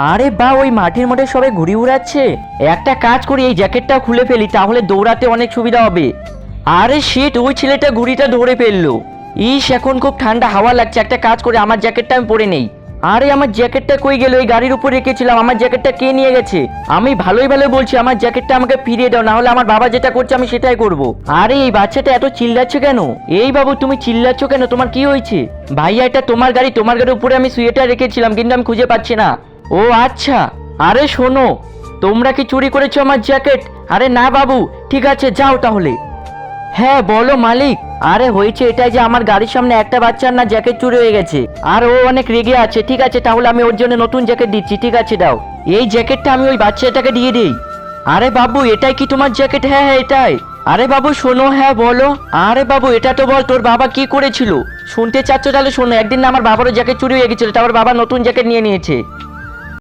আরে বা, ওই মাঠের মধ্যে সবাই ঘুড়ি উড়াচ্ছে। একটা কাজ করি, এই জ্যাকেটটা খুলে ফেলি, তাহলে দৌড়াতে অনেক সুবিধা হবে। আরে শিট, ওই ছেলেটা ঘুড়িটা ধরে ফেললো। ইস, এখন খুব ঠান্ডা হাওয়া লাগছে, একটা কাজ করে আমার জ্যাকেটটা আমি পরে নেই। আরে আমার জ্যাকেটটা কই গেল? এই গাড়ির উপর রেখেছিলাম, আমার জ্যাকেটটা কে নিয়ে গেছে? আমি ভালোই ভালো বলছি, আমার জ্যাকেটটা আমাকে ফিরিয়ে দাও, না হলে আমার বাবা যেটা করছে আমি সেটাই করব। আরে এই বাচ্চাটা এত চিল্লাচ্ছে কেন? এই বাবু, তুমি চিল্লাচ্ছ কেন? তোমার কি হয়েছে? ভাইয়া, এটা তোমার গাড়ি, তোমার গাড়ির উপরে আমি সোয়েটার রেখেছিলাম, কিন্তু আমি খুঁজে পাচ্ছি না। ও আচ্ছা। আরে শোনো, তোমরা কি চুরি করেছো আমার জ্যাকেট? আরে না বাবু, ঠিক আছে যাও তাহলে। হ্যাঁ বলো মালিক। আরে হয়েছে এটাই যে আমার গাড়ির সামনে একটা বাচ্চার না জ্যাকেট চুরি হয়ে গেছে, আর ও অনেক রেগে আছে। ঠিক আছে, তাহলে আমি ওর জন্য নতুন জ্যাকেট দিচ্ছি। ঠিক আছে দাও, এই জ্যাকেটটা আমি ওই বাচ্চাটাকে দিয়ে দিই। আরে বাবু, এটাই কি তোমার জ্যাকেট? হ্যাঁ হ্যাঁ এটাই। আরে বাবু শোনো, হ্যাঁ বলো। আরে বাবু, এটা তো বল, তোর বাবা কি করেছিল? শুনতে চাচ্ছ? তাহলে শোনো, একদিন না আমার বাবারও জ্যাকেট চুরি হয়ে গেছিল, তারপর বাবা নতুন জ্যাকেট নিয়ে নিয়েছে।